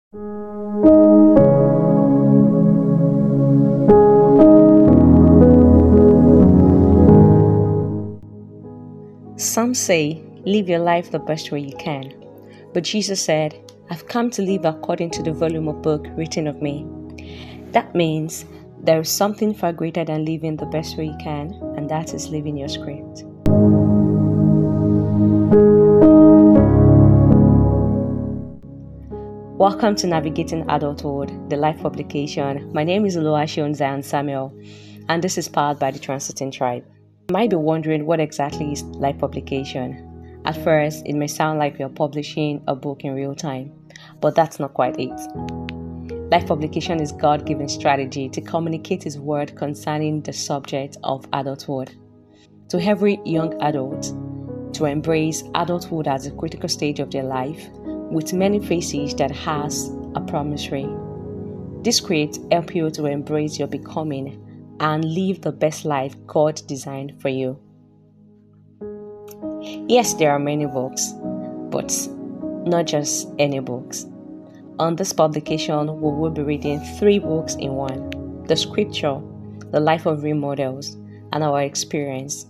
Some say, live your life the best way you can. But Jesus said, I've come to live according to the volume of book written of me. That means there is something far greater than living the best way you can, and that is living your script. Welcome to Navigating Adulthood, the life publication. My name is Oluwaseun Zion Samuel, and this is powered by the Transiting Tribe. You might be wondering what exactly is life publication. At first, it may sound like we are publishing a book in real time, but that's not quite it. Life publication is God-given strategy to communicate His word concerning the subject of adulthood. To every young adult, to embrace adulthood as a critical stage of their life, with many phases that has a promissory. This creates help you to embrace your becoming and live the best life God designed for you. Yes, there are many books, but not just any books. On this publication, we will be reading 3 books in one: the scripture, the life of role models, and our experience,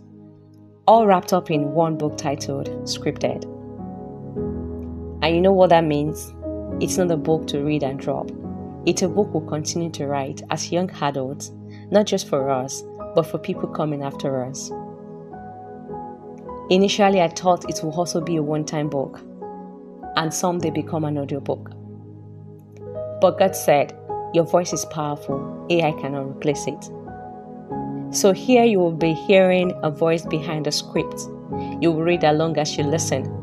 all wrapped up in one book titled Scripted. And you know what that means? It's not a book to read and drop. It's a book we'll continue to write as young adults, not just for us, but for people coming after us. Initially, I thought it will also be a one-time book, and someday become an audiobook. But God said, your voice is powerful, AI cannot replace it. So here you will be hearing a voice behind the script. You will read along as you listen,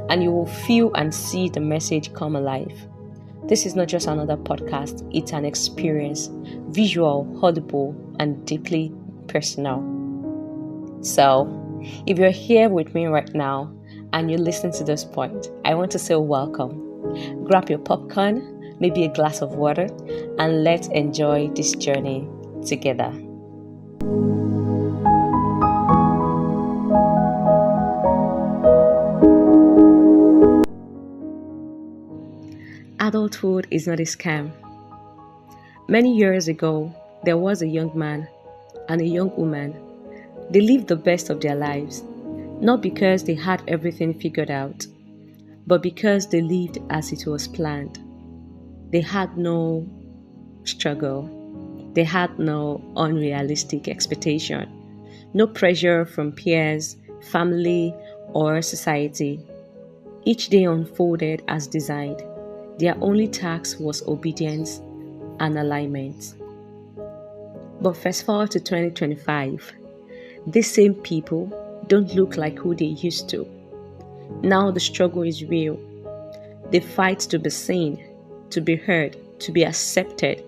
and you will feel and see the message come alive. This is not just another podcast, it's an experience, visual, audible, and deeply personal. So, if you're here with me right now and you listen to this point, I want to say welcome. Grab your popcorn, maybe a glass of water, and let's enjoy this journey together. Adulthood is not a scam. Many years ago, there was a young man and a young woman. They lived the best of their lives, not because they had everything figured out, but because they lived as it was planned. They had no struggle. They had no unrealistic expectation, no pressure from peers, family, or society. Each day unfolded as designed. Their only task was obedience and alignment. But fast forward to 2025, these same people don't look like who they used to. Now the struggle is real. They fight to be seen, to be heard, to be accepted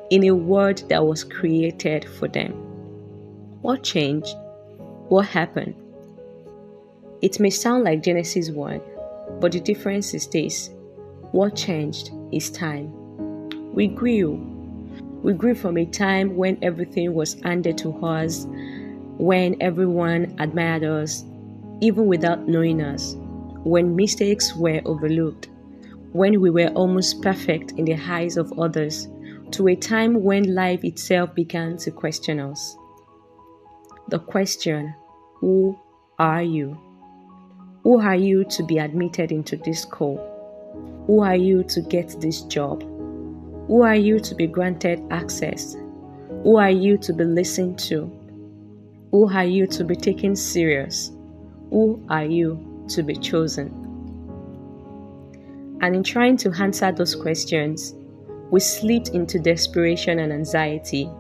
in a world that was created for them. What changed? What happened? It may sound like Genesis 1, but the difference is this. What changed is time. We grew. We grew from a time when everything was handed to us, when everyone admired us, even without knowing us, when mistakes were overlooked, when we were almost perfect in the eyes of others, to a time when life itself began to question us. The question, who are you? Who are you to be admitted into this school? Who are you to get this job? Who are you to be granted access? Who are you to be listened to? Who are you to be taken serious? Who are you to be chosen? And in trying to answer those questions, we slipped into desperation and anxiety.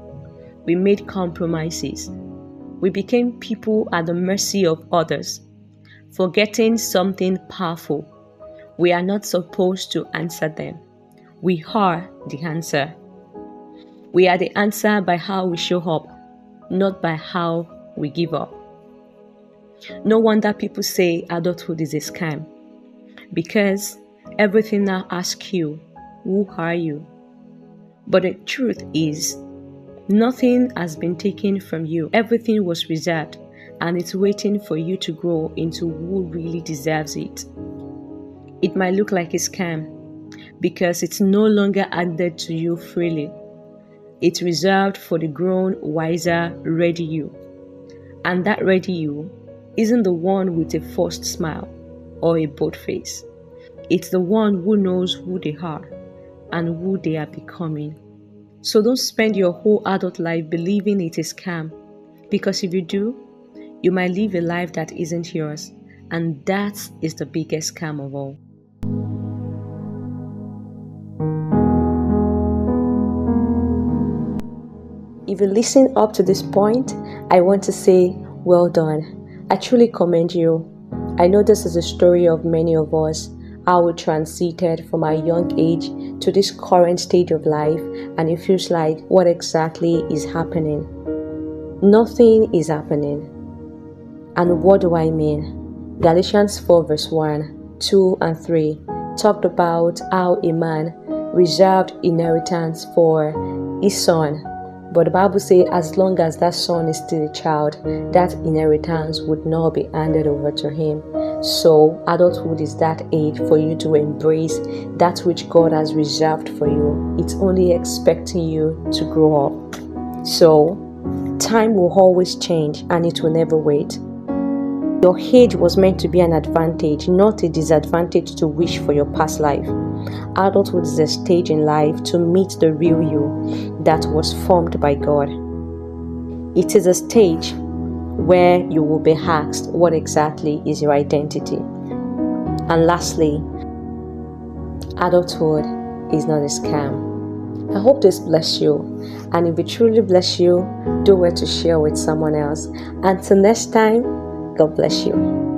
We made compromises. We became people at the mercy of others, forgetting something powerful. We are not supposed to answer them. We are the answer. We are the answer by how we show up, not by how we give up. No wonder people say adulthood is a scam, because everything now asks you, who are you? But the truth is, nothing has been taken from you. Everything was reserved, and it's waiting for you to grow into who really deserves it. It might look like a scam because it's no longer handed to you freely. It's reserved for the grown, wiser, ready you. And that ready you isn't the one with a forced smile or a bold face. It's the one who knows who they are and who they are becoming. So don't spend your whole adult life believing it is scam, because if you do, you might live a life that isn't yours, and that is the biggest scam of all. If you listen up to this point, I want to say, well done. I truly commend you. I know this is a story of many of us, how we transited from our young age to this current stage of life, and it feels like, what exactly is happening? Nothing is happening. And what do I mean? Galatians 4 verse 1, 2 and 3 talked about how a man reserved inheritance for his son. But the Bible says as long as that son is still a child, that inheritance would not be handed over to him. So adulthood is that age for you to embrace that which God has reserved for you. It's only expecting you to grow up. So time will always change and it will never wait. Your age was meant to be an advantage, not a disadvantage to wish for your past life. Adulthood is a stage in life to meet the real you that was formed by God. It is a stage where you will be asked what exactly is your identity. And lastly, adulthood is not a scam. I hope this bless you, and if it truly bless you, do well to share with someone else. Until next time, God bless you.